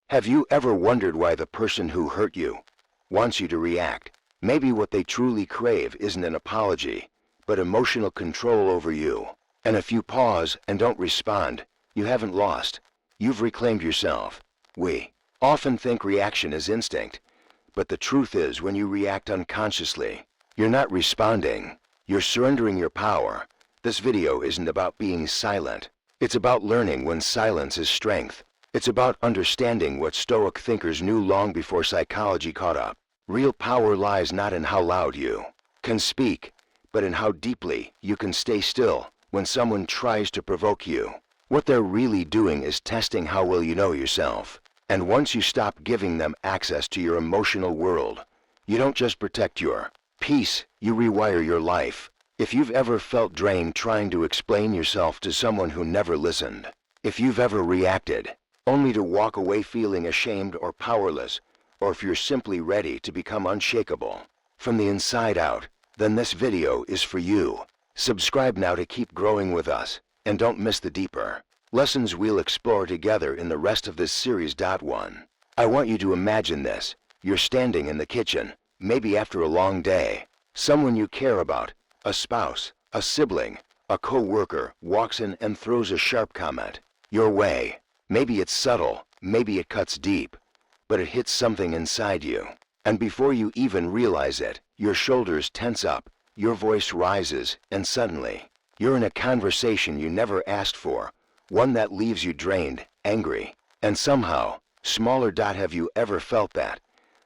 Have you ever wondered why the person who hurt you wants you to react? Maybe what they truly crave isn't an apology, but emotional control over you. And if you pause and don't respond, you haven't lost. You've reclaimed yourself. We often think reaction is instinct, but the truth is when you react unconsciously, you're not responding. You're surrendering your power. This video isn't about being silent. It's about learning when silence is strength. It's about understanding what Stoic thinkers knew long before psychology caught up. Real power lies not in how loud you can speak, but in how deeply you can stay still when someone tries to provoke you. What they're really doing is testing how well you know yourself. And once you stop giving them access to your emotional world, you don't just protect your peace, you rewire your life. If you've ever felt drained trying to explain yourself to someone who never listened, if you've ever reacted only to walk away feeling ashamed or powerless, or if you're simply ready to become unshakable from the inside out, then this video is for you. Subscribe now to keep growing with us, and don't miss the deeper lessons we'll explore together in the rest of this series. 1. I want you to imagine this. You're standing in the kitchen, maybe after a long day. Someone you care about, a spouse, a sibling, a co-worker, walks in and throws a sharp comment your way. Maybe it's subtle, maybe it cuts deep, but it hits something inside you. And before you even realize it, your shoulders tense up, your voice rises, and suddenly, you're in a conversation you never asked for, one that leaves you drained, angry, and somehow, smaller. Have you ever felt that?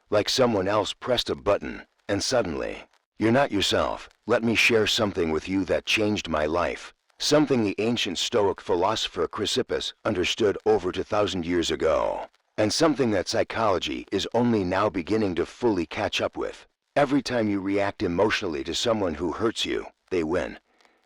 Like someone else pressed a button, and suddenly, you're not yourself. Let me share something with you that changed my life. Something the ancient Stoic philosopher Chrysippus understood over 2,000 years ago. And something that psychology is only now beginning to fully catch up with. Every time you react emotionally to someone who hurts you, they win.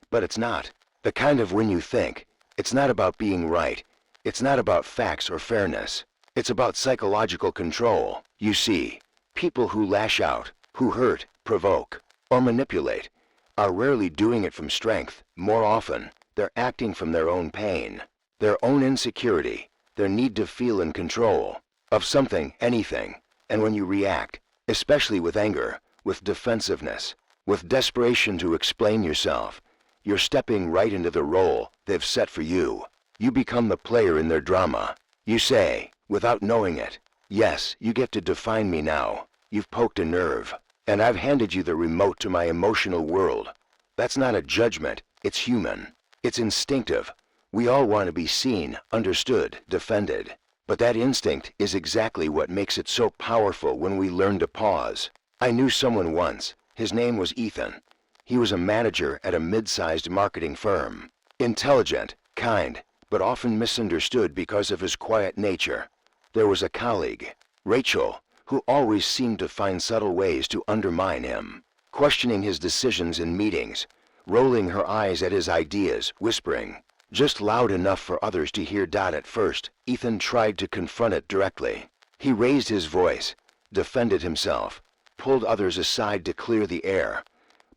But it's not the kind of win you think. It's not about being right. It's not about facts or fairness. It's about psychological control. You see, people who lash out, who hurt, provoke, or manipulate, are rarely doing it from strength. More often, they're acting from their own pain, their own insecurity, their need to feel in control of something, anything. And when you react, especially with anger, with defensiveness, with desperation to explain yourself, you're stepping right into the role they've set for you. You become the player in their drama. You say, without knowing it, yes, you get to define me now. You've poked a nerve, and I've handed you the remote to my emotional world. That's not a judgment, it's human. It's instinctive. We all want to be seen, understood, defended. But that instinct is exactly what makes it so powerful when we learn to pause. I knew someone once. His name was Ethan. He was a manager at a mid-sized marketing firm. Intelligent, kind, but often misunderstood because of his quiet nature. There was a colleague, Rachel, who always seemed to find subtle ways to undermine him, questioning his decisions in meetings, rolling her eyes at his ideas, whispering, just loud enough for others to hear. At first, Ethan tried to confront it directly. He raised his voice, defended himself, pulled others aside to clear the air,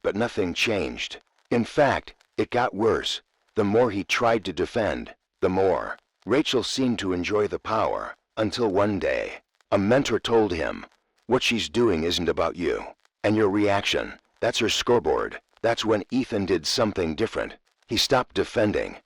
but nothing changed. In fact, it got worse. The more he tried to defend, the more Rachel seemed to enjoy the power, until one day, a mentor told him, what she's doing isn't about you. And your reaction, that's her scoreboard. That's when Ethan did something different. He stopped defending.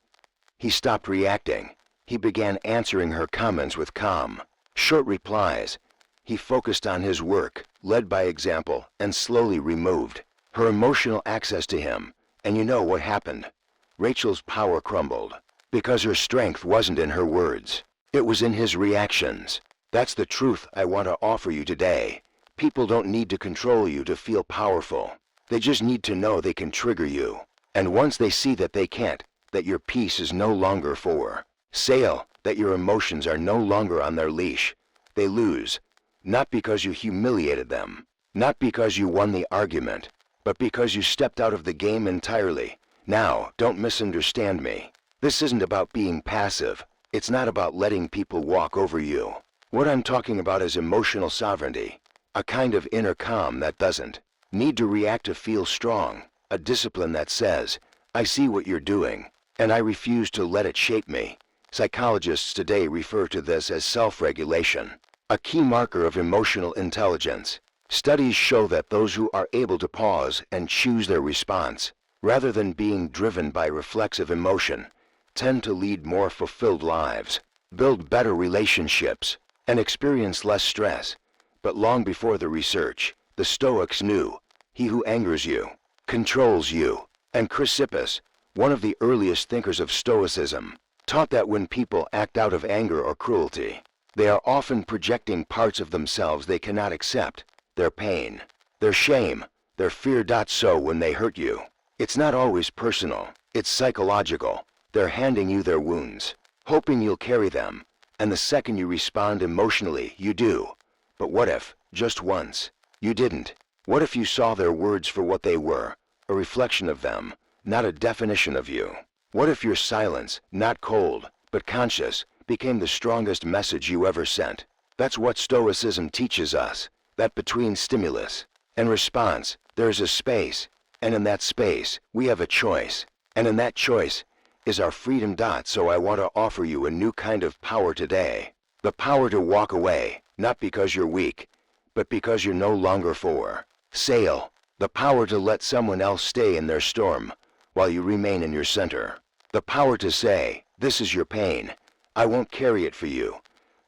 He stopped reacting. He began answering her comments with calm, short replies. He focused on his work, led by example, and slowly removed her emotional access to him. And you know what happened? Rachel's power crumbled, because her strength wasn't in her words. It was in his reactions. That's the truth I want to offer you today. People don't need to control you to feel powerful. They just need to know they can trigger you. And once they see that they can't, that your peace is no longer for sale, that your emotions are no longer on their leash, they lose. Not because you humiliated them, not because you won the argument, but because you stepped out of the game entirely. Now, don't misunderstand me. This isn't about being passive. It's not about letting people walk over you. What I'm talking about is emotional sovereignty, a kind of inner calm that doesn't need to react to feel strong, a discipline that says, I see what you're doing, and I refuse to let it shape me. Psychologists today refer to this as self-regulation, a key marker of emotional intelligence. Studies show that those who are able to pause and choose their response, rather than being driven by reflexive emotion, tend to lead more fulfilled lives, build better relationships, and experience less stress. But long before the research, the Stoics knew, he who angers you, controls you. And Chrysippus, one of the earliest thinkers of Stoicism, taught that when people act out of anger or cruelty, they are often projecting parts of themselves they cannot accept, their pain, their shame, their fear. So when they hurt you, it's not always personal, it's psychological. They're handing you their wounds, hoping you'll carry them, and the second you respond emotionally, you do. But what if, just once, you didn't? What if you saw their words for what they were, a reflection of them, not a definition of you? What if your silence, not cold, but conscious, became the strongest message you ever sent? That's what Stoicism teaches us, that between stimulus and response, there is a space, and in that space, we have a choice, and in that choice is our freedom. So I want to offer you a new kind of power today, the power to walk away, not because you're weak, but because you're no longer for sale, the power to let someone else stay in their storm while you remain in your center, the power to say, this is your pain, I won't carry it for you.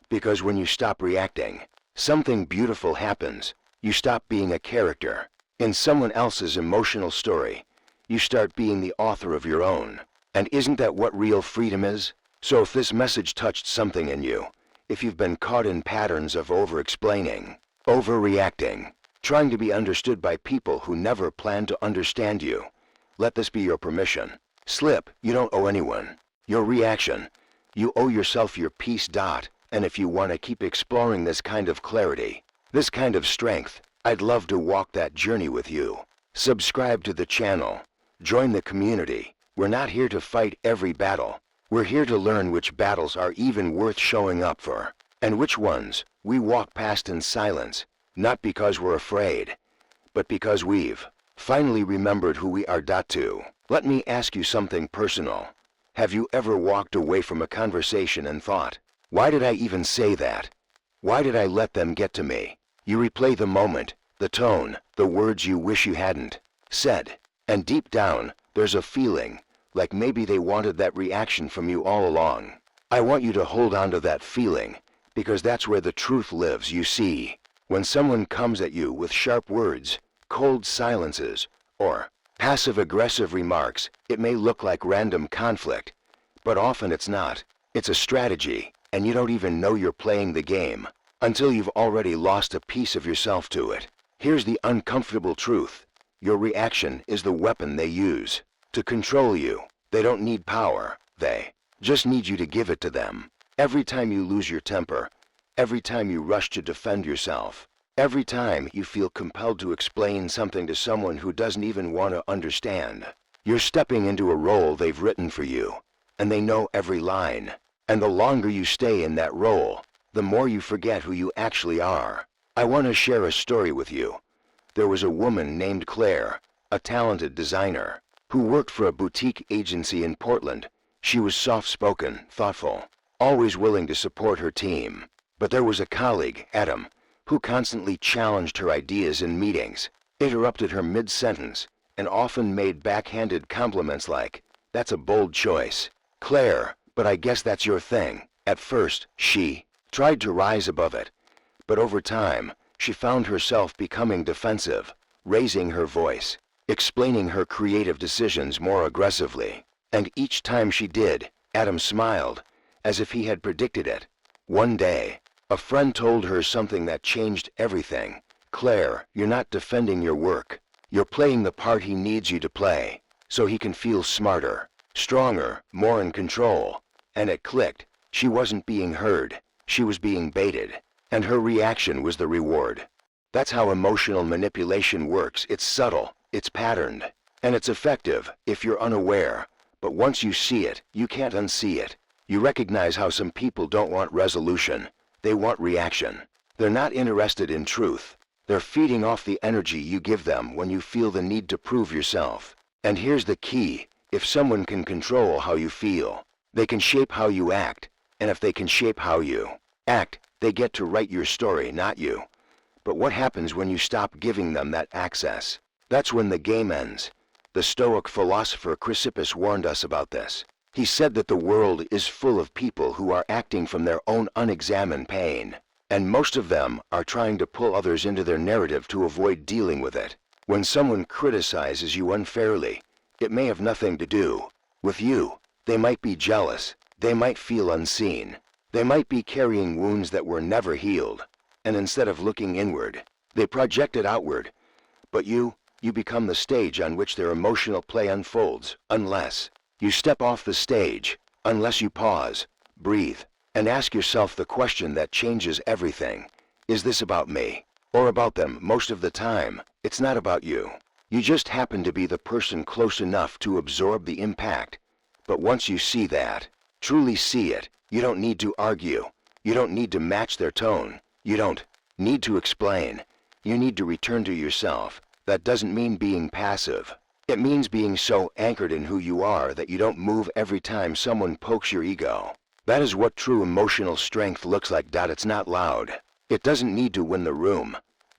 Because when you stop reacting, something beautiful happens. You stop being a character in someone else's emotional story. You start being the author of your own. And isn't that what real freedom is? So if this message touched something in you, if you've been caught in patterns of over-explaining, overreacting, trying to be understood by people who never planned to understand you, let this be your permission. Slip, you don't owe anyone your reaction. You owe yourself your peace. And if you want to keep exploring this kind of clarity, this kind of strength, I'd love to walk that journey with you. Subscribe to the channel. Join the community. We're not here to fight every battle. We're here to learn which battles are even worth showing up for, and which ones we walk past in silence, not because we're afraid, but because we've finally remembered who we are. Let me ask you something personal. Have you ever walked away from a conversation and thought, why did I even say that? Why did I let them get to me? You replay the moment, the tone, the words you wish you hadn't said, and deep down, there's a feeling like maybe they wanted that reaction from you all along. I want you to hold on to that feeling, because that's where the truth lives. You see, when someone comes at you with sharp words, cold silences, or passive-aggressive remarks, it may look like random conflict, but often it's not. It's a strategy, and you don't even know you're playing the game until you've already lost a piece of yourself to it. Here's the uncomfortable truth. Your reaction is the weapon they use to control you. They don't need power. They just need you to give it to them. Every time you lose your temper, every time you rush to defend yourself, every time you feel compelled to explain something to someone who doesn't even want to understand, you're stepping into a role they've written for you, and they know every line. And the longer you stay in that role, the more you forget who you actually are. I want to share a story with you. There was a woman named Claire, a talented designer, who worked for a boutique agency in Portland. She was soft-spoken, thoughtful, always willing to support her team. But there was a colleague, Adam, who constantly challenged her ideas in meetings, interrupted her mid-sentence, and often made backhanded compliments like, "That's a bold choice, Claire, but I guess that's your thing." At first, she tried to rise above it, but over time, she found herself becoming defensive, raising her voice, explaining her creative decisions more aggressively. And each time she did, Adam smiled, as if he had predicted it. One day, a friend told her something that changed everything. "Claire, you're not defending your work. You're playing the part he needs you to play, so he can feel smarter, stronger, more in control." And it clicked. She wasn't being heard. She was being baited. And her reaction was the reward. That's how emotional manipulation works. It's subtle, it's patterned, and it's effective if you're unaware. But once you see it, you can't unsee it. You recognize how some people don't want resolution. They want reaction. They're not interested in truth. They're feeding off the energy you give them when you feel the need to prove yourself. And here's the key. If someone can control how you feel, They can shape how you act, and if they can shape how you act, they get to write your story, not you. But what happens when you stop giving them that access? That's when the game ends. The Stoic philosopher Chrysippus warned us about this. He said that the world is full of people who are acting from their own unexamined pain, and most of them are trying to pull others into their narrative to avoid dealing with it. When someone criticizes you unfairly, it may have nothing to do with you. They might be jealous. They might feel unseen. They might be carrying wounds that were never healed, and instead of looking inward, they project it outward. But you become the stage on which their emotional play unfolds, unless you step off the stage, unless you pause, breathe, and ask yourself the question that changes everything. Is this about me, or about them? Most of the time, it's not about you. You just happen to be the person close enough to absorb the impact. But once you see that, truly see it, you don't need to argue. You don't need to match their tone. You don't need to explain. You need to return to yourself. That doesn't mean being passive. It means being so anchored in who you are that you don't move every time someone pokes your ego. That is what true emotional strength looks like. It's not loud. It doesn't need to win the room.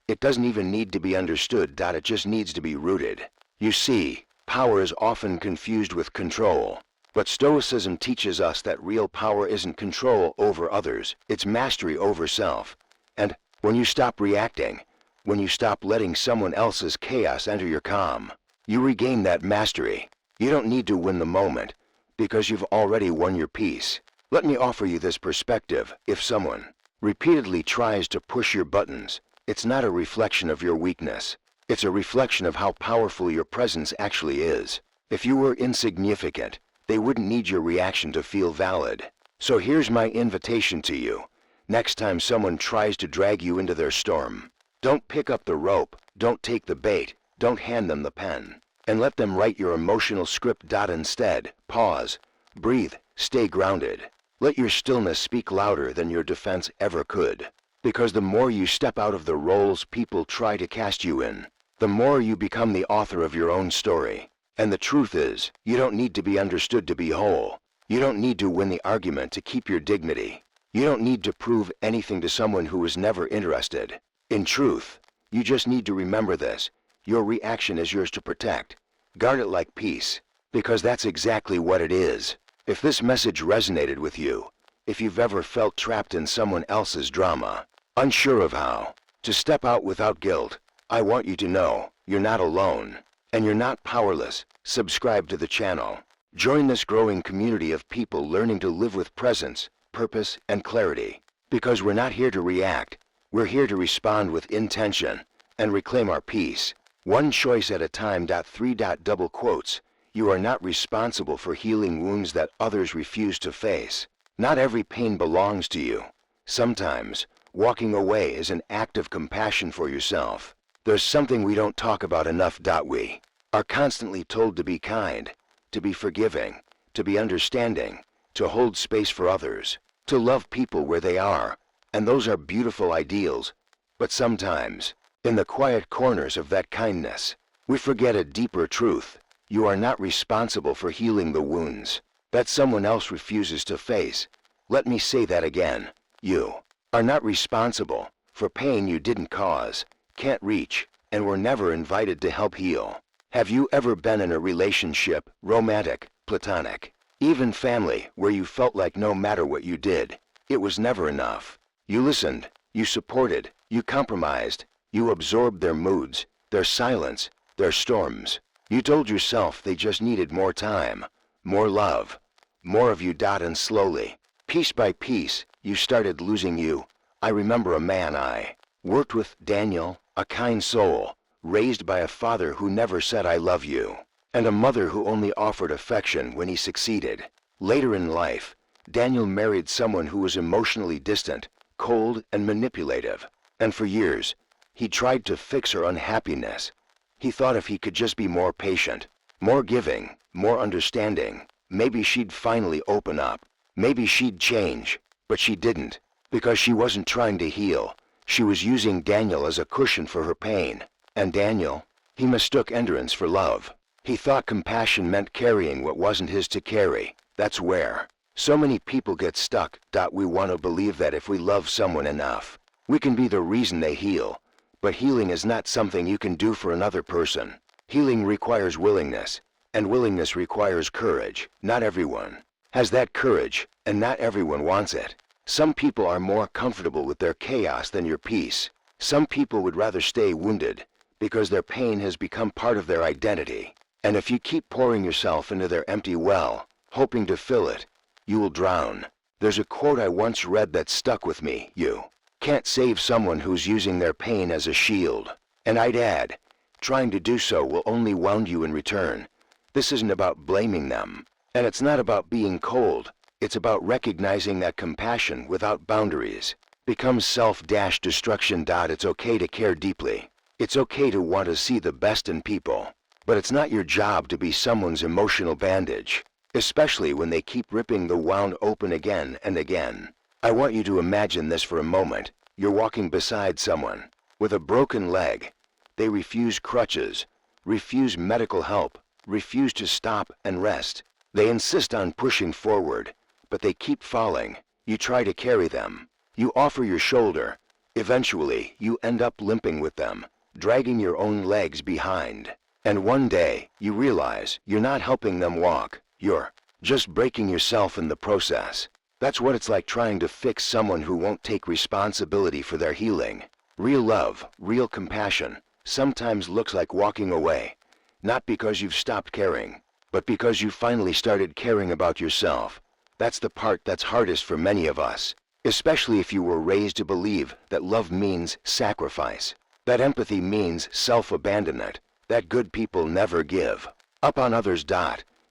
It doesn't even need to be understood. It just needs to be rooted. You see, power is often confused with control. But Stoicism teaches us that real power isn't control over others, it's mastery over self. And when you stop reacting, when you stop letting someone else's chaos enter your calm, you regain that mastery. You don't need to win the moment, because you've already won your peace. Let me offer you this perspective. If someone repeatedly tries to push your buttons, it's not a reflection of your weakness. It's a reflection of how powerful your presence actually is. If you were insignificant, they wouldn't need your reaction to feel valid. So here's my invitation to you. Next time someone tries to drag you into their storm, don't pick up the rope, don't take the bait, don't hand them the pen, and let them write your emotional script. Instead, pause, breathe, stay grounded. Let your stillness speak louder than your defense ever could. Because the more you step out of the roles people try to cast you in, the more you become the author of your own story. And the truth is, you don't need to be understood to be whole. You don't need to win the argument to keep your dignity. You don't need to prove anything to someone who is never interested. In truth, you just need to remember this. Your reaction is yours to protect. Guard it like peace, because that's exactly what it is. If this message resonated with you, if you've ever felt trapped in someone else's drama, unsure of how to step out without guilt, I want you to know you're not alone, and you're not powerless. Subscribe to the channel. Join this growing community of people learning to live with presence, purpose, and clarity. Because we're not here to react, we're here to respond with intention and reclaim our peace. One choice at a time. 3. Double quotes. You are not responsible for healing wounds that others refuse to face. Not every pain belongs to you. Sometimes, walking away is an act of compassion for yourself. There's something we don't talk about enough. We are constantly told to be kind, to be forgiving, to be understanding, to hold space for others, to love people where they are, and those are beautiful ideals. But sometimes, in the quiet corners of that kindness, we forget a deeper truth. You are not responsible for healing the wounds that someone else refuses to face. Let me say that again. You are not responsible for pain you didn't cause, can't reach, and were never invited to help heal. Have you ever been in a relationship, romantic, platonic, even family, where you felt like no matter what you did, it was never enough? You listened, you supported, you compromised, you absorbed their moods, their silence, their storms. You told yourself they just needed more time, more love, more of you. And slowly, piece by piece, you started losing you. I remember a man I worked with, Daniel, a kind soul, raised by a father who never said I love you, and a mother who only offered affection when he succeeded. Later in life, Daniel married someone who was emotionally distant, cold, and manipulative, and for years, he tried to fix her unhappiness. He thought if he could just be more patient, more giving, more understanding, maybe she'd finally open up. Maybe she'd change. But she didn't, because she wasn't trying to heal. She was using Daniel as a cushion for her pain. And Daniel, he mistook endurance for love. He thought compassion meant carrying what wasn't his to carry. That's where So many people get stuck. We want to believe that if we love someone enough, we can be the reason they heal. But healing is not something you can do for another person. Healing requires willingness, and willingness requires courage. Not everyone has that courage, and not everyone wants it. Some people are more comfortable with their chaos than your peace. Some people would rather stay wounded because their pain has become part of their identity. And if you keep pouring yourself into their empty well, hoping to fill it, you will drown. There's a quote I once read that stuck with me. You can't save someone who's using their pain as a shield. And I'd add, trying to do so will only wound you in return. This isn't about blaming them, and it's not about being cold. It's about recognizing that compassion without boundaries becomes self-destruction. It's okay to care deeply. It's okay to want to see the best in people. But it's not your job to be someone's emotional bandage, especially when they keep ripping the wound open again and again. I want you to imagine this for a moment. You're walking beside someone with a broken leg. They refuse crutches, refuse medical help, refuse to stop and rest. They insist on pushing forward, but they keep falling. You try to carry them. You offer your shoulder. Eventually, you end up limping with them, dragging your own legs behind. And one day, you realize you're not helping them walk. You're just breaking yourself in the process. That's what it's like trying to fix someone who won't take responsibility for their healing. Real love, real compassion, sometimes looks like walking away. Not because you've stopped caring, but because you finally started caring about yourself. That's the part that's hardest for many of us, especially if you were raised to believe that love means sacrifice, that empathy means self-abandonment, that good people never give up on others.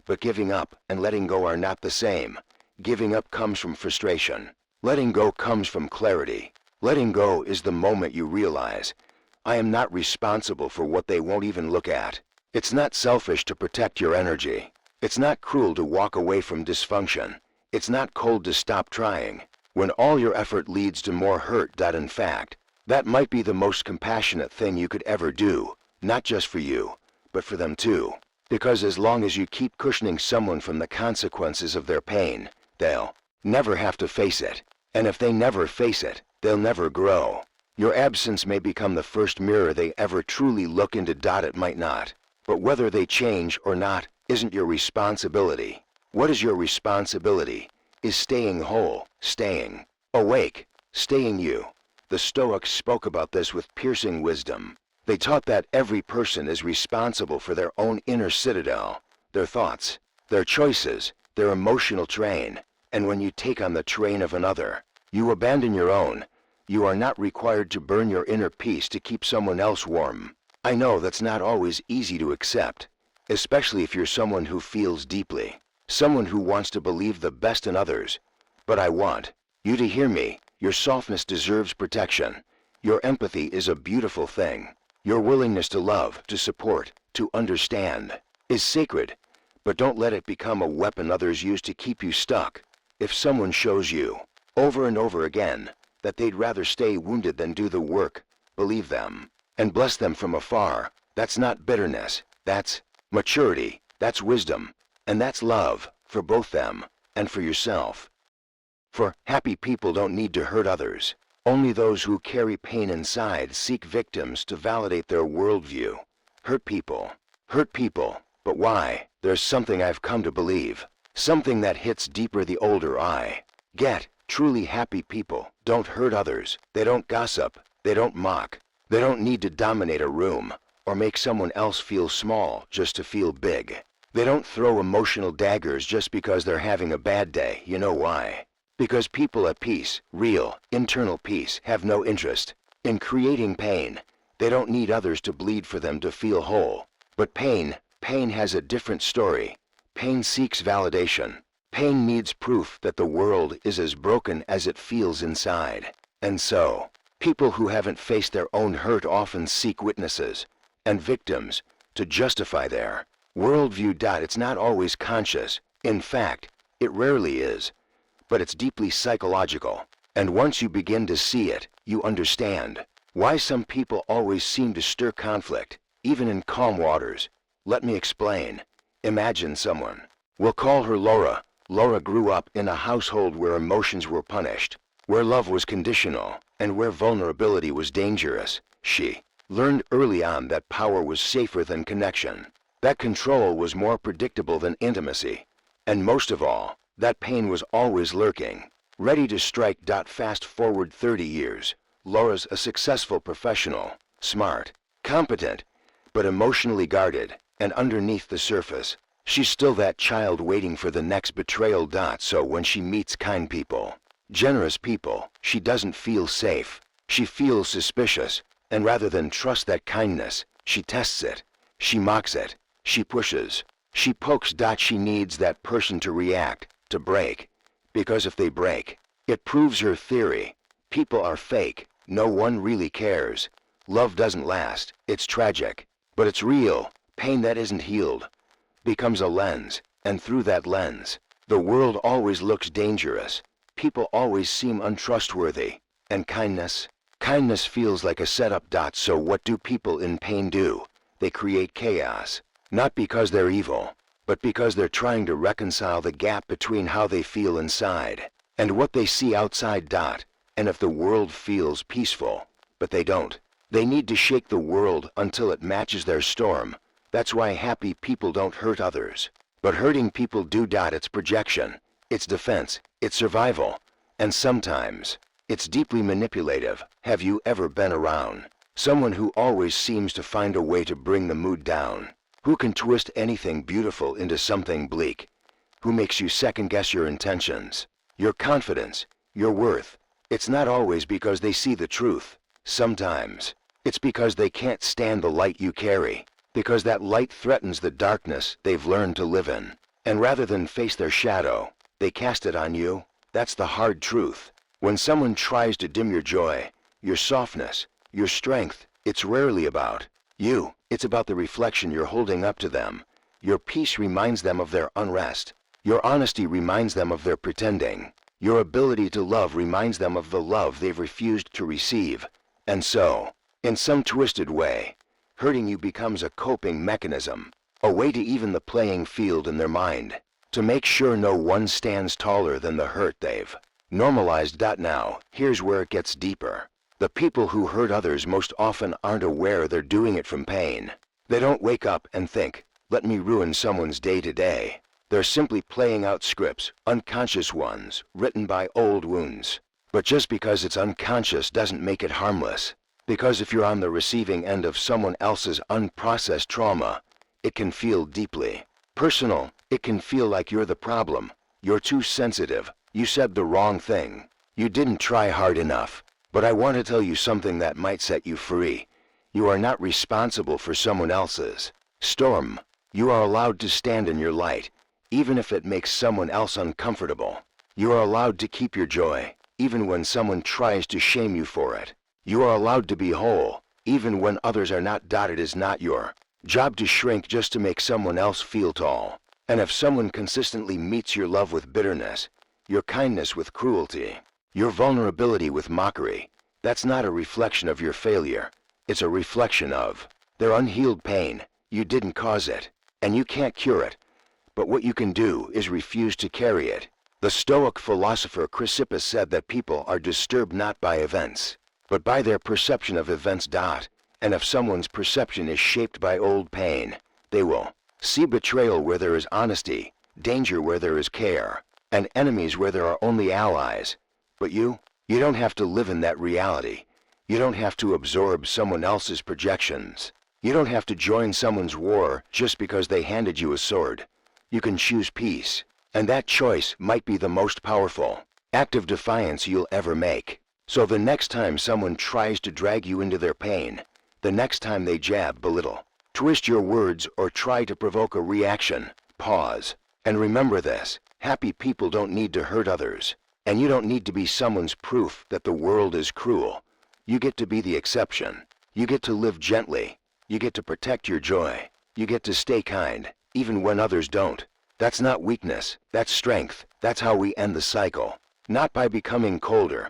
But giving up and letting go are not the same. Giving up comes from frustration. Letting go comes from clarity. Letting go is the moment you realize, I am not responsible for what they won't even look at. It's not selfish to protect your energy. It's not cruel to walk away from dysfunction. It's not cold to stop trying when all your effort leads to more hurt. In fact, that might be the most compassionate thing you could ever do, not just for you, but for them too. Because as long as you keep cushioning someone from the consequences of their pain, they'll never have to face it. And if they never face it, they'll never grow. Your absence may become the first mirror they ever truly look into. It might not. But whether they change or not isn't your responsibility. What is your responsibility is staying whole, staying awake, staying you. The Stoics spoke about this with piercing wisdom. They taught that every person is responsible for their own inner citadel, their thoughts, their choices, their emotional train. And when you take on the train of another, you abandon your own. You are not required to burn your inner peace to keep someone else warm. I know that's not always easy to accept, especially if you're someone who feels deeply, someone who wants to believe the best in others. But I want you to hear me. Your softness deserves protection. Your empathy is a beautiful thing. Your willingness to love, to support, to understand is sacred. But don't let it become a weapon others use to keep you stuck. If someone shows you, over and over again, that they'd rather stay wounded than do the work, believe them, and bless them from afar. That's not bitterness. That's maturity. That's wisdom. And that's love, for both them, and for yourself. For happy people don't need to hurt others. Only those who carry pain inside seek victims to validate their worldview. Hurt people. But why? There's something I've come to believe. Something that hits deeper the older I get. Truly happy people don't hurt others. They don't gossip. They don't mock. They don't need to dominate a room or make someone else feel small just to feel big. They don't throw emotional daggers just because they're having a bad day. You know why? Because people at peace, real, internal peace, have no interest in creating pain. They don't need others to bleed for them to feel whole. But pain has a different story. Pain seeks validation. Pain needs proof that the world is as broken as it feels inside. And so, people who haven't faced their own hurt often seek witnesses and victims to justify their worldview. It's not always conscious. In fact, it rarely is. But it's deeply psychological. And once you begin to see it, you understand why some people always seem to stir conflict, even in calm waters. Let me explain. Imagine someone. We'll call her Laura. Laura grew up in a household where emotions were punished, where love was conditional, and where vulnerability was dangerous. She learned early on that power was safer than connection, that control was more predictable than intimacy, and most of all, that pain was always lurking, ready to strike. Fast forward 30 years, Laura's a successful professional, smart, competent, but emotionally guarded, and underneath the surface, she's still that child waiting for the next betrayal. So when she meets kind people, generous people, she doesn't feel safe. She feels suspicious, and rather than trust that kindness, she tests it, she mocks it, she pushes, she pokes. She needs that person to react, to break, because if they break, it proves her theory. People are fake, no one really cares. Love doesn't last, it's tragic, but it's real. Pain that isn't healed becomes a lens, and through that lens, the world always looks dangerous. People always seem untrustworthy, and kindness feels like a setup. So what do people in pain do? They create chaos, not because they're evil, but because they're trying to reconcile the gap between how they feel inside and what they see outside. And if the world feels peaceful, but they don't, they need to shake the world until it matches their storm. That's why happy people don't hurt others, but hurting people do. It's projection, it's defense, it's survival, and sometimes it's deeply manipulative. Have you ever been around someone who always seems to find a way to bring the mood down? Who can twist anything beautiful into something bleak? Who makes you second-guess your intentions, your confidence, your worth? It's not always because they see the truth. Sometimes it's because they can't stand the light you carry, because that light threatens the darkness they've learned to live in. And rather than face their shadow, they cast it on you. That's the hard truth. When someone tries to dim your joy, your softness, your strength, it's rarely about you. It's about the reflection you're holding up to them. Your peace reminds them of their unrest. Your honesty reminds them of their pretending. Your ability to love reminds them of the love they've refused to receive. And so, in some twisted way, hurting you becomes a coping mechanism, a way to even the playing field in their mind, to make sure no one stands taller than the hurt they've normalized. Now, here's where it gets deeper. The people who hurt others most often aren't aware they're doing it from pain. They don't wake up and think, let me ruin someone's day today. They're simply playing out scripts, unconscious ones, written by old wounds. But just because it's unconscious doesn't make it harmless. Because if you're on the receiving end of someone else's unprocessed trauma, it can feel deeply personal. It can feel like you're the problem. You're too sensitive. You said the wrong thing. You didn't try hard enough. But I want to tell you something that might set you free. You are not responsible for someone else's storm. You are allowed to stand in your light, even if it makes someone else uncomfortable. You are allowed to keep your joy, even when someone tries to shame you for it. You are allowed to be whole, even when others are not. It is not your job to shrink just to make someone else feel tall. And if someone consistently meets your love with bitterness, your kindness with cruelty, your vulnerability with mockery, that's not a reflection of your failure. It's a reflection of their unhealed pain. You didn't cause it, and you can't cure it. But what you can do is refuse to carry it. The Stoic philosopher Chrysippus said that people are disturbed not by events, but by their perception of events. And if someone's perception is shaped by old pain, they will see betrayal where there is honesty, danger where there is care, and enemies where there are only allies. But you don't have to live in that reality. You don't have to absorb someone else's projections. You don't have to join someone's war just because they handed you a sword. You can choose peace, and that choice might be the most powerful act of defiance you'll ever make. So the next time someone tries to drag you into their pain, the next time they jab, belittle, twist your words, or try to provoke a reaction, pause. And remember this: happy people don't need to hurt others. And you don't need to be someone's proof that the world is cruel. You get to be the exception. You get to live gently. You get to protect your joy. You get to stay kind, even when others don't. That's not weakness, that's strength. That's how we end the cycle. Not by becoming colder,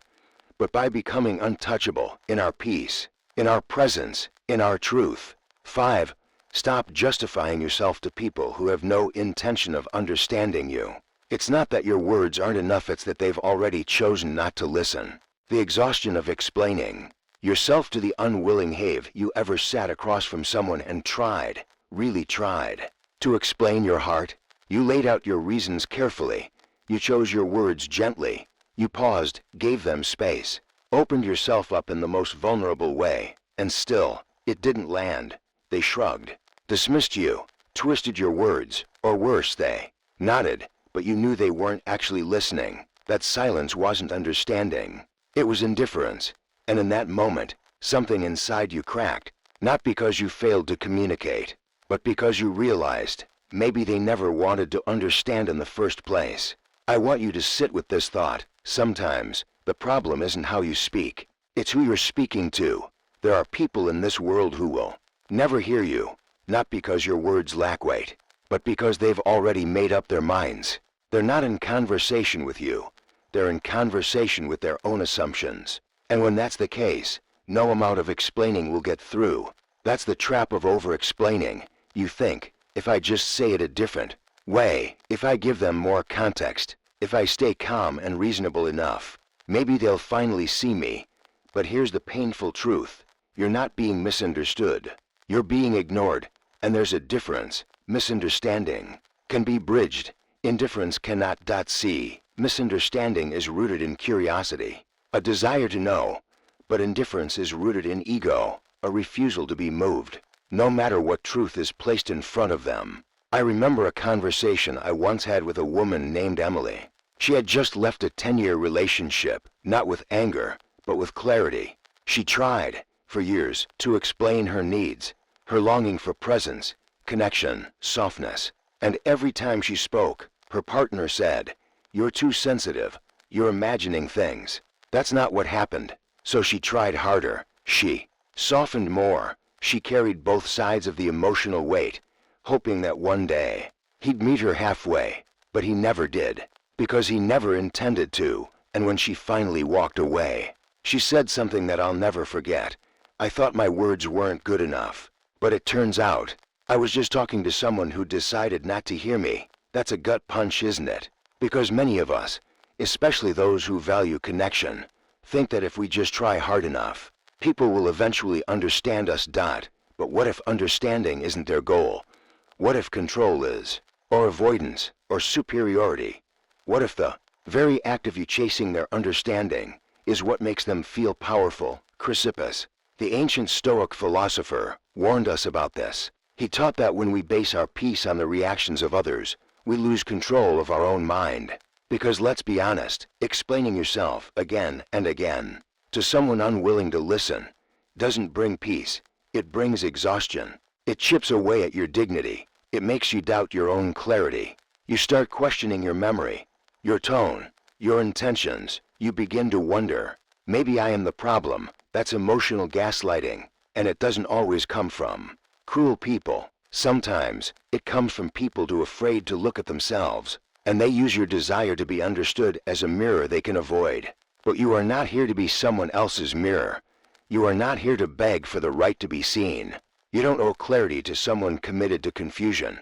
but by becoming untouchable in our peace, in our presence, in our truth. 5. Stop justifying yourself to people who have no intention of understanding you. It's not that your words aren't enough, it's that they've already chosen not to listen. The exhaustion of explaining yourself to the unwilling. Have you ever sat across from someone and tried, really tried, to explain your heart? You laid out your reasons carefully. You chose your words gently. You paused, gave them space, opened yourself up in the most vulnerable way, and still, it didn't land. They shrugged, dismissed you, twisted your words, or worse, they nodded, but you knew they weren't actually listening. That silence wasn't understanding. It was indifference. And in that moment, something inside you cracked, not because you failed to communicate, but because you realized maybe they never wanted to understand in the first place. I want you to sit with this thought. Sometimes, the problem isn't how you speak, it's who you're speaking to. There are people in this world who will never hear you, not because your words lack weight, but because they've already made up their minds. They're not in conversation with you. They're in conversation with their own assumptions. And when that's the case, no amount of explaining will get through. That's the trap of over-explaining. You think, if I just say it a different way, if I give them more context, if I stay calm and reasonable enough, maybe they'll finally see me. But here's the painful truth. You're not being misunderstood. You're being ignored. And there's a difference. Misunderstanding can be bridged. Indifference cannot. See, misunderstanding is rooted in curiosity, a desire to know, but indifference is rooted in ego, a refusal to be moved, no matter what truth is placed in front of them. I remember a conversation I once had with a woman named Emily. She had just left a 10-year relationship, not with anger, but with clarity. She tried, for years, to explain her needs, her longing for presence, connection, softness, and every time she spoke, her partner said, "You're too sensitive, you're imagining things." That's not what happened. So she tried harder. She softened more. She carried both sides of the emotional weight, hoping that one day he'd meet her halfway. But he never did, because he never intended to. And when she finally walked away, she said something that I'll never forget. "I thought my words weren't good enough. But it turns out, I was just talking to someone who decided not to hear me." That's a gut punch, isn't it? Because many of us, especially those who value connection, think that if we just try hard enough, people will eventually understand us. But what if understanding isn't their goal? What if control is? Or avoidance? Or superiority? What if the very act of you chasing their understanding is what makes them feel powerful? Chrysippus, the ancient Stoic philosopher, warned us about this. He taught that when we base our peace on the reactions of others, we lose control of our own mind. Because let's be honest, explaining yourself again and again to someone unwilling to listen doesn't bring peace. It brings exhaustion. It chips away at your dignity. It makes you doubt your own clarity. You start questioning your memory, your tone, your intentions. You begin to wonder, maybe I am the problem. That's emotional gaslighting, and it doesn't always come from cruel people. Sometimes it comes from people too afraid to look at themselves. And they use your desire to be understood as a mirror they can avoid. But you are not here to be someone else's mirror. You are not here to beg for the right to be seen. You don't owe clarity to someone committed to confusion.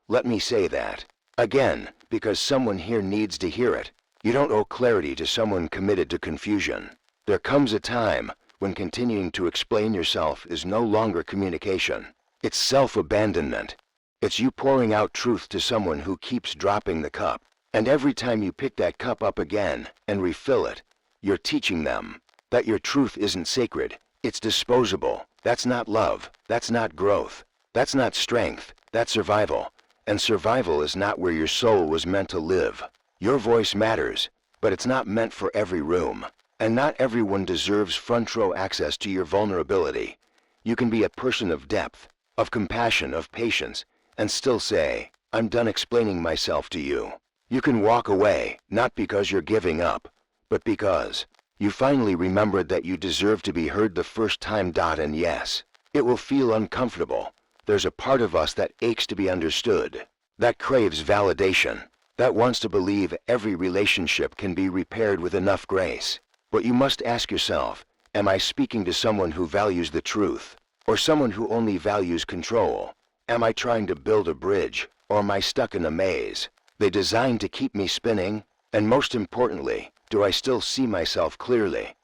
Let me say that again, because someone here needs to hear it. You don't owe clarity to someone committed to confusion. There comes a time when continuing to explain yourself is no longer communication. It's self-abandonment. It's you pouring out truth to someone who keeps dropping the cup. And every time you pick that cup up again and refill it, you're teaching them that your truth isn't sacred. It's disposable. That's not love. That's not growth. That's not strength. That's survival. And survival is not where your soul was meant to live. Your voice matters, but it's not meant for every room. And not everyone deserves front row access to your vulnerability. You can be a person of depth, of compassion, of patience, and still say, "I'm done explaining myself to you." You can walk away, not because you're giving up, but because you finally remembered that you deserve to be heard the first time. And yes, it will feel uncomfortable. There's a part of us that aches to be understood, that craves validation, that wants to believe every relationship can be repaired with enough grace. But you must ask yourself, am I speaking to someone who values the truth, or someone who only values control? Am I trying to build a bridge, or am I stuck in a maze? they designed to keep me spinning? And most importantly, do I still see myself clearly?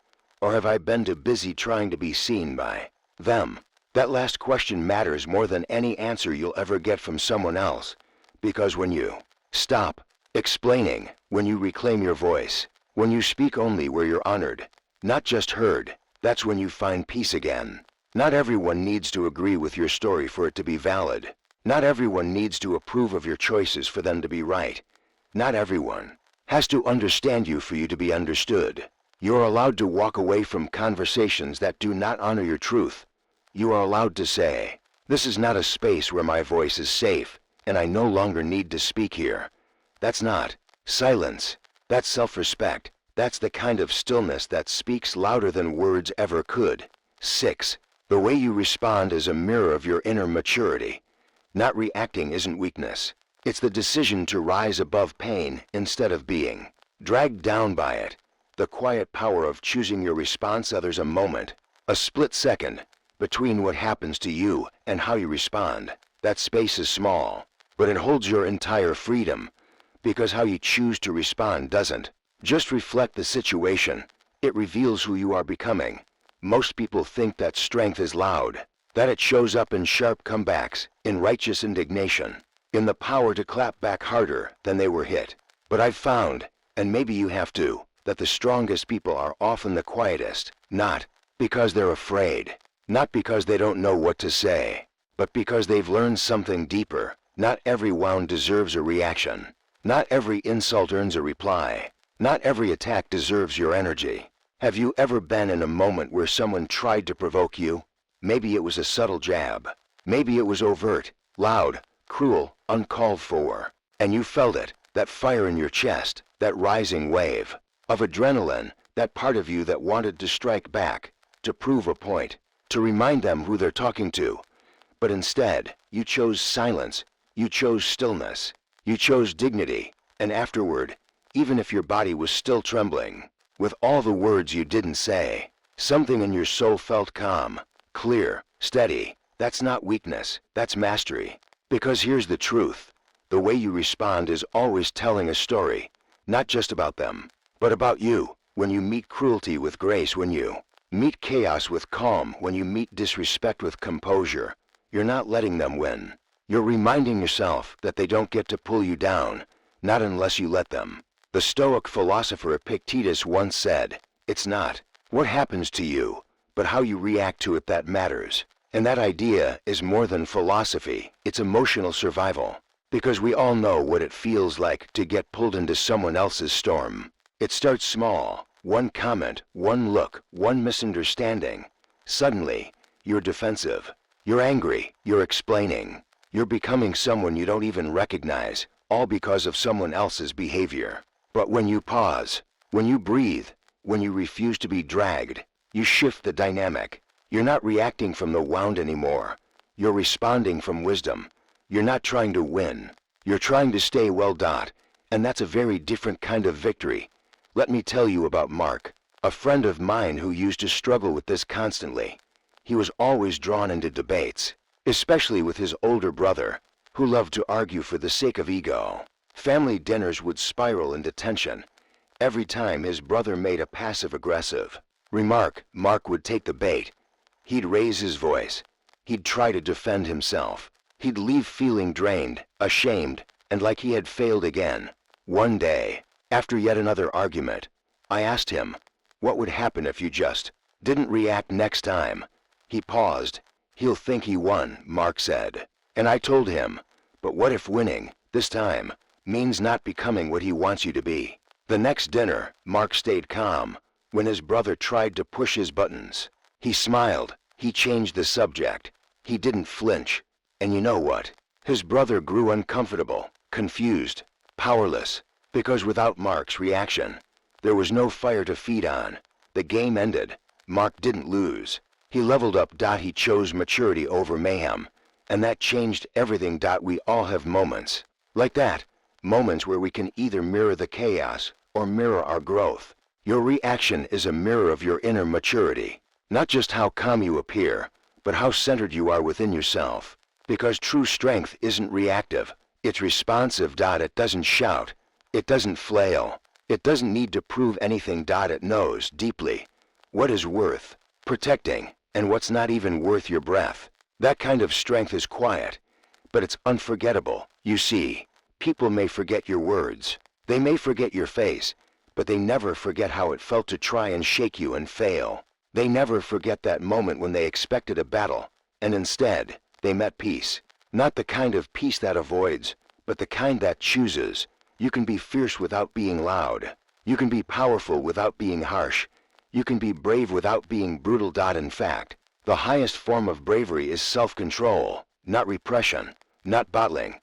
Or have I been too busy trying to be seen by them? That last question matters more than any answer you'll ever get from someone else, because when you stop explaining, when you reclaim your voice, when you speak only where you're honored, not just heard, that's when you find peace again. Not everyone needs to agree with your story for it to be valid. Not everyone needs to approve of your choices for them to be right. Not everyone has to understand you for you to be understood. You are allowed to walk away from conversations that do not honor your truth. You are allowed to say, "This is not a space where my voice is safe, and I no longer need to speak here." That's not silence. That's self-respect. That's the kind of stillness that speaks louder than words ever could. 6. The way you respond is a mirror of your inner maturity. Not reacting isn't weakness. It's the decision to rise above pain instead of being dragged down by it. The quiet power of choosing your response. Others a moment, a split second, between what happens to you and how you respond. That space is small, but it holds your entire freedom, because how you choose to respond doesn't just reflect the situation, it reveals who you are becoming. Most people think that strength is loud, that it shows up in sharp comebacks, in righteous indignation, in the power to clap back harder than they were hit. But I've found, and maybe you have too, that the strongest people are often the quietest, not because they're afraid, not because they don't know what to say, but because they've learned something deeper. Not every wound deserves a reaction. Not every insult earns a reply. Not every attack deserves your energy. Have you ever been in a moment where someone tried to provoke you? Maybe it was a subtle jab. Maybe it was overt, loud, cruel, uncalled for. And you felt it, that fire in your chest, that rising wave of adrenaline, that part of you that wanted to strike back, to prove a point, to remind them who they're talking to. But instead, you chose silence. You chose stillness. You chose dignity. And afterward, even if your body was still trembling, with all the words you didn't say, something in your soul felt calm, clear, steady. That's not weakness, that's mastery. Because here's the truth. The way you respond is always telling a story, not just about them, but about you. When you meet cruelty with grace, when you meet chaos with calm, when you meet disrespect with composure, you're not letting them win. You're reminding yourself that they don't get to pull you down, not unless you let them. The Stoic philosopher Epictetus once said, "It's not what happens to you, but how you react to it that matters." And that idea is more than philosophy, it's emotional survival. Because we all know what it feels like to get pulled into someone else's storm. It starts small, one comment, one look, one misunderstanding. Suddenly, you're defensive, you're angry, you're explaining. You're becoming someone you don't even recognize, all because of someone else's behavior. But when you pause, when you breathe, when you refuse to be dragged, you shift the dynamic. You're not reacting from the wound anymore. You're responding from wisdom. You're not trying to win. You're trying to stay well. And that's a very different kind of victory. Let me tell you about Mark, a friend of mine who used to struggle with this constantly. He was always drawn into debates, especially with his older brother, who loved to argue for the sake of ego. Family dinners would spiral into tension. Every time his brother made a passive-aggressive remark, Mark would take the bait. He'd raise his voice. He'd try to defend himself. He'd leave feeling drained, ashamed, and like he had failed again. One day, after yet another argument, I asked him, "What would happen if you just didn't react next time?" He paused. "He'll think he won," Mark said. And I told him, "But what if winning, this time, means not becoming what he wants you to be?" The next dinner, Mark stayed calm. When his brother tried to push his buttons, he smiled. He changed the subject. He didn't flinch. And you know what? His brother grew uncomfortable, confused, powerless, because without Mark's reaction, there was no fire to feed on. The game ended. Mark didn't lose. He leveled up. He chose maturity over mayhem. And that changed everything. We all have moments like that, moments where we can either mirror the chaos or mirror our growth. Your reaction is a mirror of your inner maturity, not just how calm you appear, but how centered you are within yourself. Because true strength isn't reactive, It's responsive. It doesn't shout. It doesn't flail. It doesn't need to prove anything. It knows deeply what is worth protecting and what's not even worth your breath. That kind of strength is quiet, but it's unforgettable. You see, people may forget your words. They may forget your face, but they never forget how it felt to try and shake you and fail. They never forget that moment when they expected a battle, and instead, they met peace. Not the kind of peace that avoids, but the kind that chooses. You can be fierce without being loud. You can be powerful without being harsh. You can be brave without being brutal. In fact, the highest form of bravery is self-control, not repression, not bottling,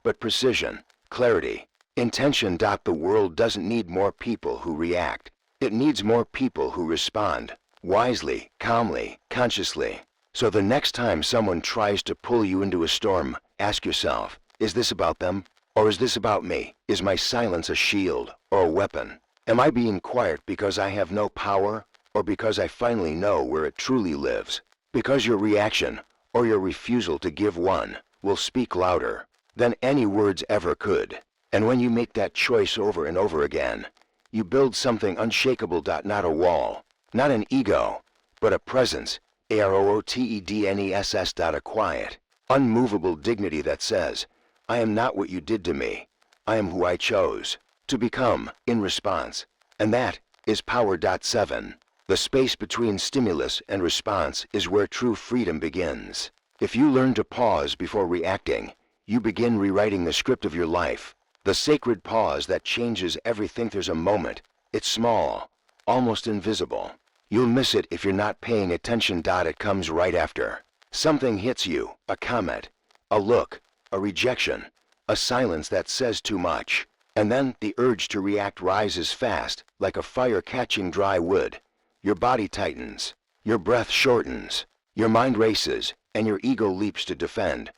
but precision, clarity, intention. The world doesn't need more people who react. It needs more people who respond, wisely, calmly, consciously. So the next time someone tries to pull you into a storm, ask yourself, is this about them? Or is this about me? Is my silence a shield or a weapon? Am I being quiet because I have no power, or because I finally know where it truly lives? Because your reaction, or your refusal to give one, will speak louder than any words ever could. And when you make that choice over and over again, you build something unshakable. Not a wall, not an ego, but a presence, AROOTEDNESS. A quiet, unmovable dignity that says, I am not what you did to me. I am who I chose to become in response. And that is power. 7. The space between stimulus and response is where true freedom begins. If you learn to pause before reacting, you begin rewriting the script of your life. The sacred pause that changes everything. There's a moment. It's small, almost invisible. You'll miss it if you're not paying attention. It comes right after. Something hits you, a comment, a look, a rejection, a silence that says too much. And then the urge to react rises fast, like a fire catching dry wood. Your body tightens, your breath shortens, your mind races, and your ego leaps to defend.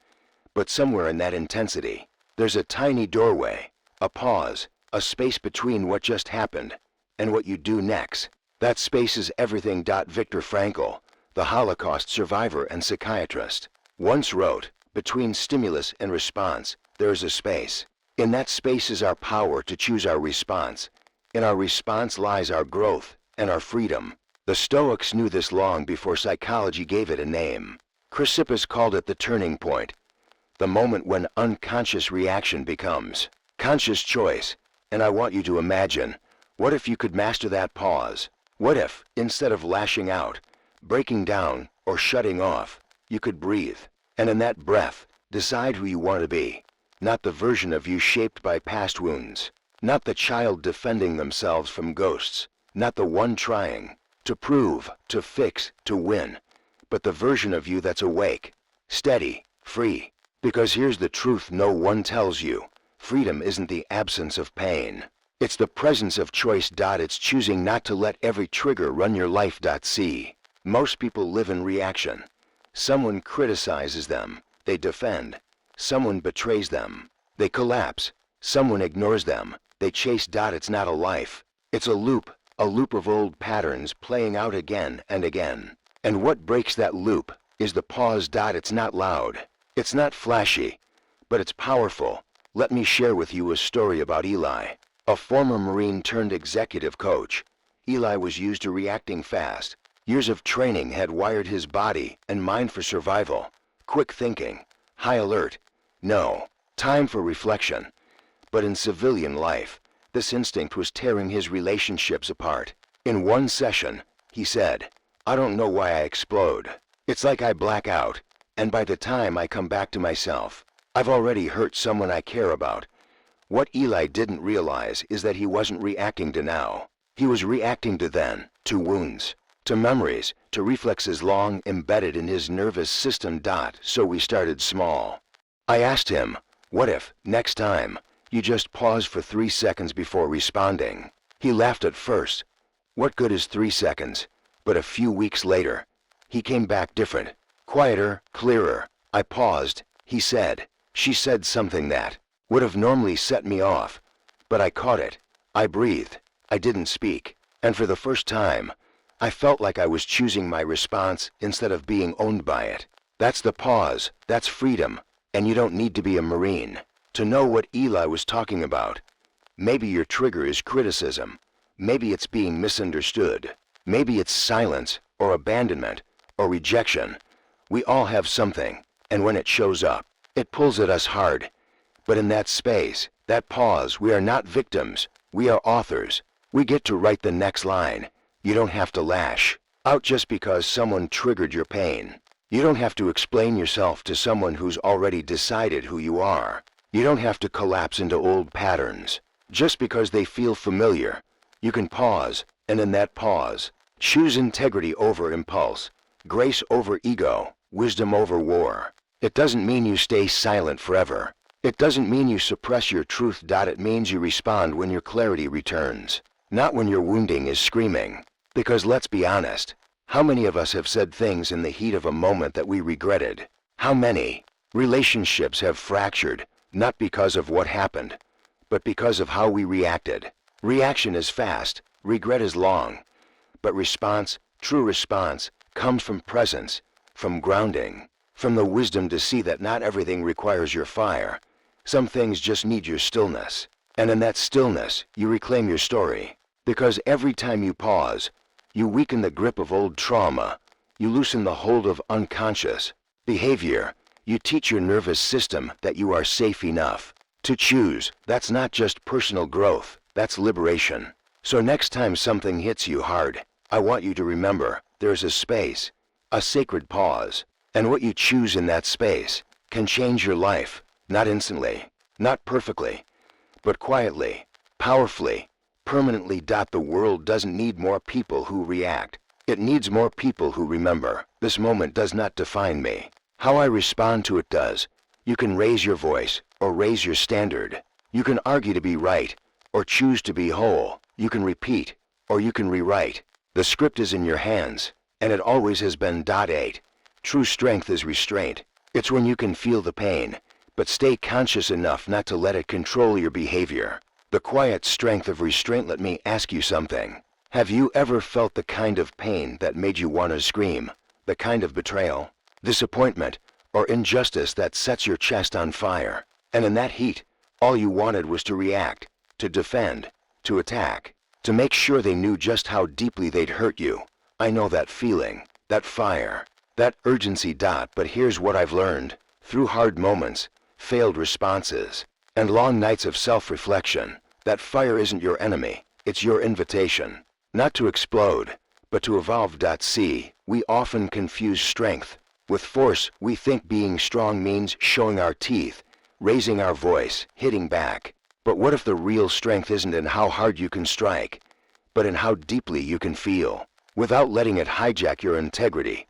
But somewhere in that intensity, there's a tiny doorway, a pause, a space between what just happened and what you do next. That space is everything. Viktor Frankl, the Holocaust survivor and psychiatrist, once wrote, between stimulus and response, there is a space. In that space is our power to choose our response. In our response lies our growth and our freedom. The Stoics knew this long before psychology gave it a name. Chrysippus called it the turning point, the moment when unconscious reaction becomes conscious choice. And I want you to imagine, what if you could master that pause? What if, instead of lashing out, breaking down, or shutting off, you could breathe, and in that breath, decide who you want to be? Not the version of you shaped by past wounds, not the child defending themselves from ghosts, not the one trying to prove, to fix, to win, but the version of you that's awake, steady, free. Because here's the truth no one tells you. Freedom isn't the absence of pain. It's the presence of choice. It's choosing not to let every trigger run your life. See, most people live in reaction. Someone criticizes them, they defend. Someone betrays them, they collapse. Someone ignores them, they chase. It's not a life. It's a loop of old patterns playing out again and again. And what breaks that loop is the pause. It's not loud, it's not flashy, but it's powerful. Let me share with you a story about Eli, a former Marine turned executive coach. Eli was used to reacting fast. Years of training had wired his body and mind for survival. Quick thinking, high alert, no time for reflection. But in civilian life, this instinct was tearing his relationships apart. In one session, he said, I don't know why I explode. It's like I black out, and by the time I come back to myself, I've already hurt someone I care about. What Eli didn't realize is that he wasn't reacting to now. He was reacting to then, to wounds, to memories, to reflexes long embedded in his nervous system. So we started small. I asked him, what if, next time, you just pause for 3 seconds before responding? He laughed at first. What good is 3 seconds? But a few weeks later, he came back different, quieter, clearer. I paused, he said. She said something that would have normally set me off, but I caught it. I breathed. I didn't speak. And for the first time, I felt like I was choosing my response instead of being owned by it. That's the pause. That's freedom. And you don't need to be a Marine. to know what Eli was talking about. Maybe your trigger is criticism. Maybe it's being misunderstood. Maybe it's silence, or abandonment, or rejection. We all have something, and when it shows up, it pulls at us hard. But in that space, that pause, we are not victims. We are authors. We get to write the next line. You don't have to lash out just because someone triggered your pain. You don't have to explain yourself to someone who's already decided who you are. You don't have to collapse into old patterns just because they feel familiar. You can pause, and in that pause, choose integrity over impulse, grace over ego, wisdom over war. It doesn't mean you stay silent forever. It doesn't mean you suppress your truth. It means you respond when your clarity returns, not when your wounding is screaming. Because let's be honest, how many of us have said things in the heat of a moment that we regretted? How many relationships have fractured, not because of what happened, but because of how we reacted? Reaction is fast, regret is long. But response, true response, comes from presence, from grounding, from the wisdom to see that not everything requires your fire. Some things just need your stillness. And in that stillness, you reclaim your story. Because every time you pause, you weaken the grip of old trauma. You loosen the hold of unconscious behavior. You teach your nervous system that you are safe enough to choose. That's not just personal growth, that's liberation. So next time something hits you hard, I want you to remember, there's a space, a sacred pause. And what you choose in that space can change your life, not instantly, not perfectly, but quietly, powerfully, permanently. The world doesn't need more people who react. It needs more people who remember, this moment does not define me. How I respond to it does. You can raise your voice, or raise your standard. You can argue to be right, or choose to be whole. You can repeat, or you can rewrite. The script is in your hands, and it always has been. 8. True strength is restraint. It's when you can feel the pain, but stay conscious enough not to let it control your behavior. The quiet strength of restraint. Let me ask you something. Have you ever felt the kind of pain that made you want to scream? The kind of betrayal, disappointment, or injustice that sets your chest on fire? And in that heat, all you wanted was to react, to defend, to attack, to make sure they knew just how deeply they'd hurt you. I know that feeling, that fire, that urgency. But here's what I've learned. Through hard moments, failed responses, and long nights of self-reflection, that fire isn't your enemy, it's your invitation. Not to explode, but to evolve. See, we often confuse strength with force. We think being strong means showing our teeth, raising our voice, hitting back. But what if the real strength isn't in how hard you can strike, but in how deeply you can feel, without letting it hijack your integrity?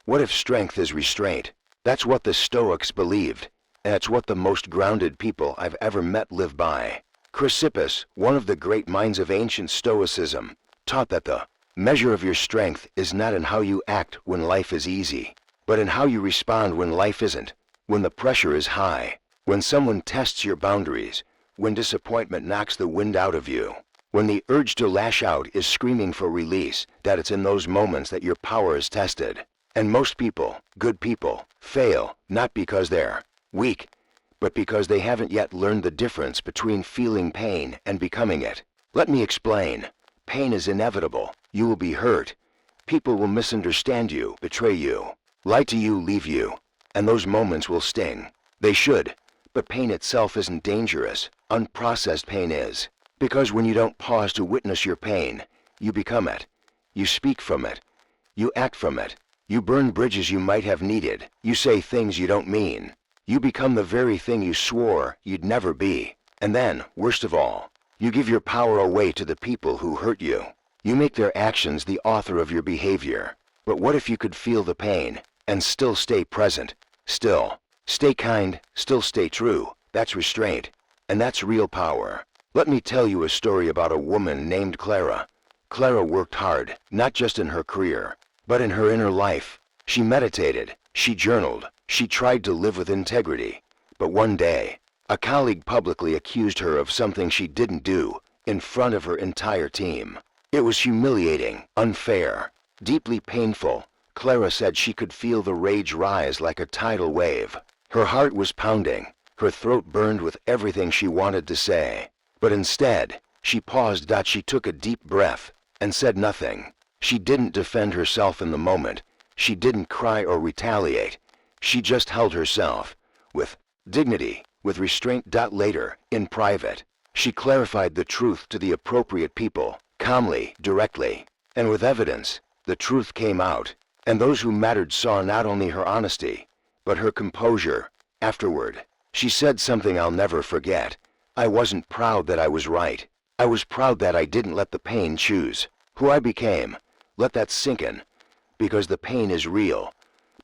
What if strength is restraint? That's what the Stoics believed, and it's what the most grounded people I've ever met live by. Chrysippus, one of the great minds of ancient Stoicism, taught that the measure of your strength is not in how you act when life is easy, but in how you respond when life isn't, when the pressure is high, when someone tests your boundaries, when disappointment knocks the wind out of you, when the urge to lash out is screaming for release. It's in those moments that your power is tested. And most people, good people, fail, not because they're weak, but because they haven't yet learned the difference between feeling pain and becoming it. Let me explain. Pain is inevitable. You will be hurt. People will misunderstand you, betray you, lie to you, leave you, and those moments will sting. They should, but pain itself isn't dangerous. Unprocessed pain is. Because when you don't pause to witness your pain, you become it. You speak from it. You act from it. You burn bridges you might have needed. You say things you don't mean. You become the very thing you swore you'd never be. And then, worst of all, you give your power away to the people who hurt you. You make their actions the author of your behavior. But what if you could feel the pain and still stay present? Still stay kind, still stay true. That's restraint. And that's real power. Let me tell you a story about a woman named Clara. Clara worked hard, not just in her career, but in her inner life. She meditated, she journaled, she tried to live with integrity. But one day, a colleague publicly accused her of something she didn't do in front of her entire team. It was humiliating, unfair, deeply painful. Clara said she could feel the rage rise like a tidal wave. Her heart was pounding. Her throat burned with everything she wanted to say. But instead, she paused. She took a deep breath and said nothing. She didn't defend herself in the moment. She didn't cry or retaliate. She just held herself with dignity, with restraint. Later, in private, she clarified the truth to the appropriate people, calmly, directly, and with evidence. The truth came out, and those who mattered saw not only her honesty, but her composure. Afterward, she said something I'll never forget. I wasn't proud that I was right. I was proud that I didn't let the pain choose who I became. Let that sink in, because the pain is real,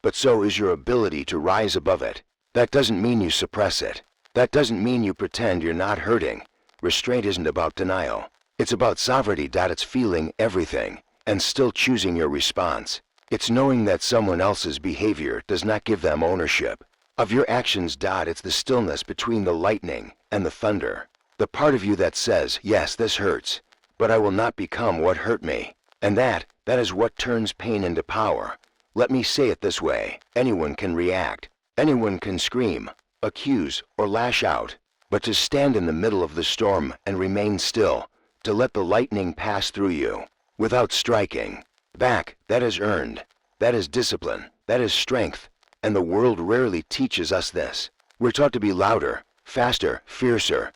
but so is your ability to rise above it. That doesn't mean you suppress it. That doesn't mean you pretend you're not hurting. Restraint isn't about denial. It's about sovereignty. It's feeling everything and still choosing your response. It's knowing that someone else's behavior does not give them ownership of your actions. It's the stillness between the lightning and the thunder. The part of you that says, yes, this hurts, but I will not become what hurt me. And that is what turns pain into power. Let me say it this way. Anyone can react. Anyone can scream, accuse, or lash out. But to stand in the middle of the storm and remain still, to let the lightning pass through you, without striking back, that is earned. That is discipline. That is strength. And the world rarely teaches us this. We're taught to be louder, faster, fiercer,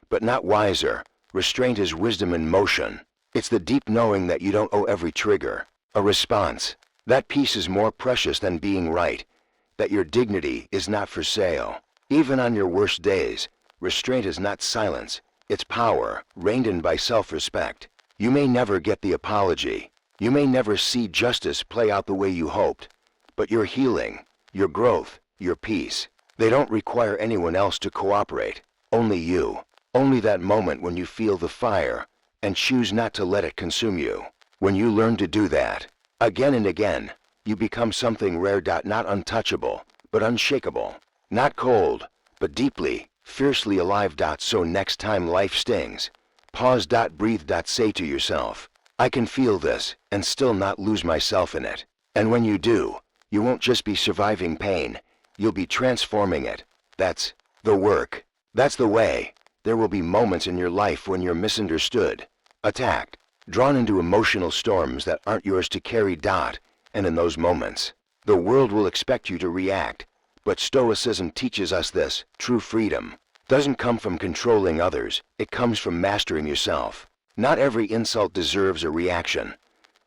but not wiser. Restraint is wisdom in motion. It's the deep knowing that you don't owe every trigger a response. That peace is more precious than being right. That your dignity is not for sale. Even on your worst days, restraint is not silence. It's power, reined in by self-respect. You may never get the apology. You may never see justice play out the way you hoped. But your healing, your growth, your peace, they don't require anyone else to cooperate. Only you. Only that moment when you feel the fire and choose not to let it consume you. When you learn to do that, again and again, you become something rare. Not untouchable, but unshakable. Not cold, but deeply, fiercely alive. So next time life stings, pause. Breathe. Say to yourself, I can feel this and still not lose myself in it. And when you do, you won't just be surviving pain, you'll be transforming it. That's the work. That's the way. There will be moments in your life when you're misunderstood, attacked, drawn into emotional storms that aren't yours to carry. And in those moments, the world will expect you to react. But Stoicism teaches us this. True freedom doesn't come from controlling others. It comes from mastering yourself. Not every insult deserves a reaction.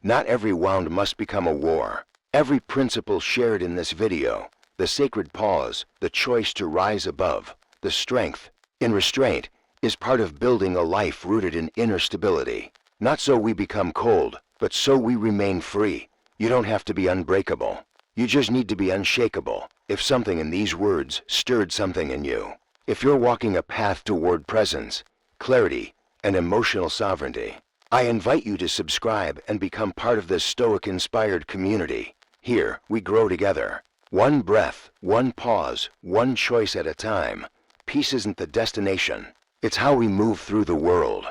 Not every wound must become a war. Every principle shared in this video, the sacred pause, the choice to rise above, the strength in restraint, is part of building a life rooted in inner stability. Not so we become cold, but so we remain free. You don't have to be unbreakable. You just need to be unshakable. If something in these words stirred something in you, if you're walking a path toward presence, clarity, and emotional sovereignty, I invite you to subscribe and become part of this Stoic-inspired community. Here, we grow together. One breath, one pause, one choice at a time. Peace isn't the destination. It's how we move through the world.